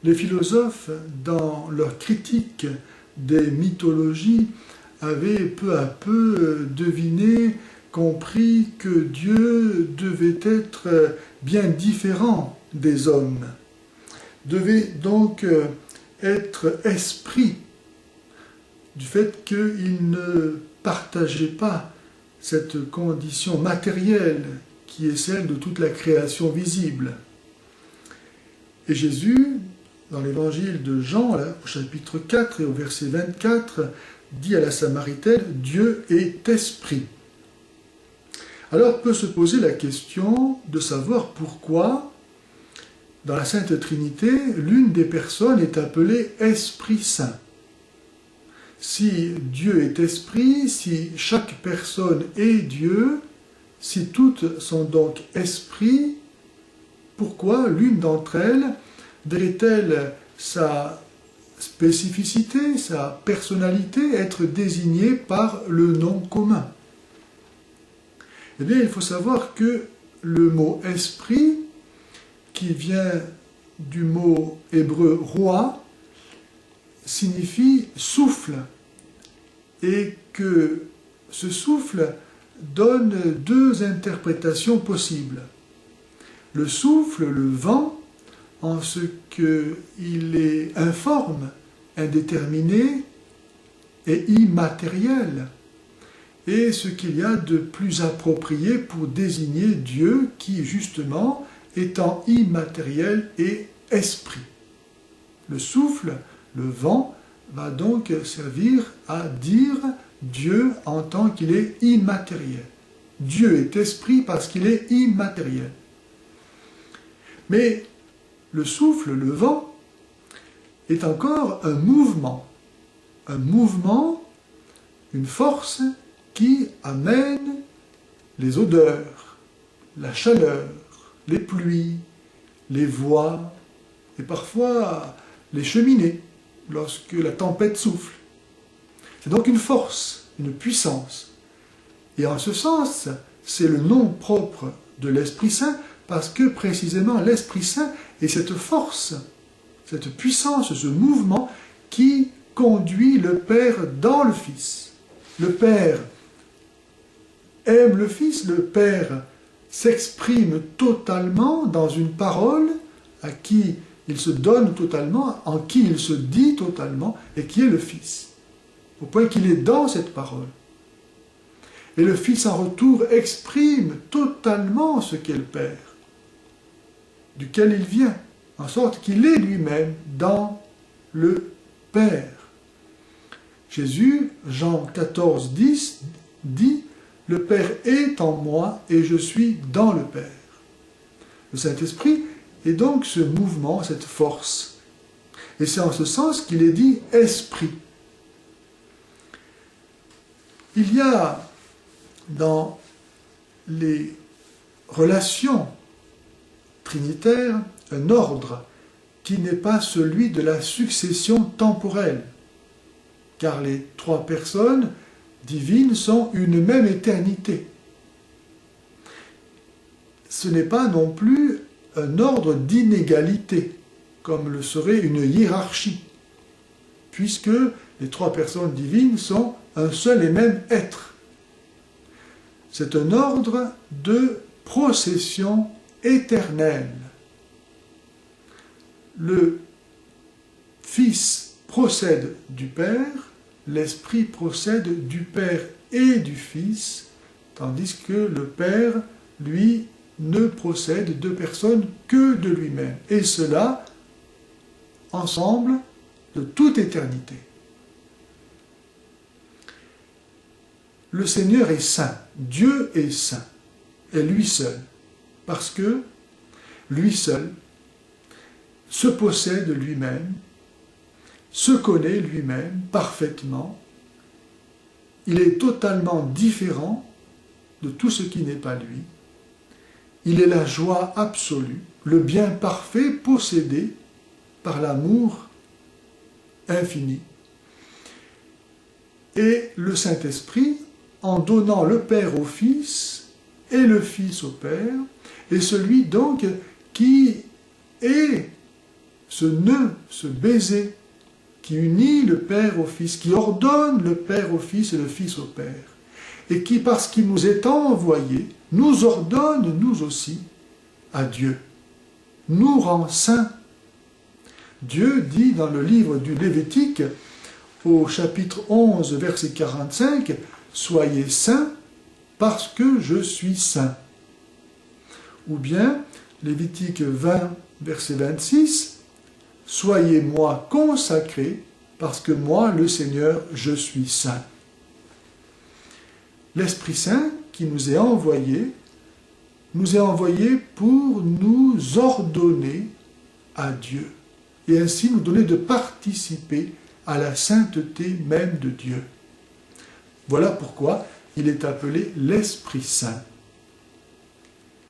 Les philosophes, dans leur critique des mythologies, avaient peu à peu deviné, compris que Dieu devait être bien différent des hommes, devait donc être esprit, du fait qu'il ne partageait pas cette condition matérielle qui est celle de toute la création visible. Et Jésus, dans l'évangile de Jean, là, au chapitre 4 et au verset 24, dit à la Samaritaine « Dieu est esprit ». Alors peut se poser la question de savoir pourquoi, dans la Sainte Trinité, l'une des personnes est appelée Esprit Saint. Si Dieu est esprit, si chaque personne est Dieu, si toutes sont donc esprits, pourquoi l'une d'entre elles devrait-elle sa spécificité, sa personnalité être désignée par le nom commun? Eh bien, il faut savoir que le mot esprit, qui vient du mot hébreu roi, signifie souffle, et que ce souffle donne deux interprétations possibles. Le souffle, le vent, en ce qu'il est informe, indéterminé et immatériel, et ce qu'il y a de plus approprié pour désigner Dieu qui, justement, étant immatériel et esprit. Le souffle, le vent, va donc servir à dire Dieu en tant qu'il est immatériel. Dieu est esprit parce qu'il est immatériel. Mais le souffle, le vent, est encore un mouvement, une force qui amène les odeurs, la chaleur, les pluies, les voix, et parfois les cheminées, lorsque la tempête souffle. C'est donc une force, une puissance. Et en ce sens, c'est le nom propre de l'Esprit Saint, parce que précisément l'Esprit Saint est cette force, cette puissance, ce mouvement qui conduit le Père dans le Fils. Le Père aime le Fils, le Père s'exprime totalement dans une parole à qui il se donne totalement, en qui il se dit totalement, et qui est le Fils, au point qu'il est dans cette parole. Et le Fils en retour exprime totalement ce qu'est le Père, duquel il vient, en sorte qu'il est lui-même dans le Père. Jésus, Jean 14, 10, dit « Le Père est en moi et je suis dans le Père ». Le Saint-Esprit est donc ce mouvement, cette force. Et c'est en ce sens qu'il est dit « esprit ». Il y a dans les relations trinitaires un ordre qui n'est pas celui de la succession temporelle, car les trois personnes divines sont une même éternité. Ce n'est pas non plus un ordre d'inégalité, comme le serait une hiérarchie, puisque les trois personnes divines sont un seul et même être. C'est un ordre de procession éternelle. Le Fils procède du Père, l'Esprit procède du Père et du Fils, tandis que le Père, lui, ne procède de personne que de lui-même. Et cela, ensemble, de toute éternité. Le Seigneur est saint, Dieu est saint, et lui seul, parce que lui seul se possède lui-même, se connaît lui-même parfaitement, il est totalement différent de tout ce qui n'est pas lui, il est la joie absolue, le bien parfait possédé par l'amour infini. Et le Saint-Esprit, en donnant le Père au Fils et le Fils au Père, est celui donc qui est ce nœud, ce baiser qui unit le Père au Fils, qui ordonne le Père au Fils et le Fils au Père, et qui, parce qu'il nous est envoyé, nous ordonne, nous aussi, à Dieu, nous rend saints. Dieu dit dans le livre du Lévitique, au chapitre 11, verset 45, « Soyez saints parce que je suis saint ». Ou bien, Lévitique 20, verset 26, « Soyez-moi consacrés parce que moi, le Seigneur, je suis saint ». L'Esprit Saint qui nous est envoyé pour nous ordonner à Dieu et ainsi nous donner de participer à la sainteté même de Dieu. Voilà pourquoi il est appelé l'Esprit Saint.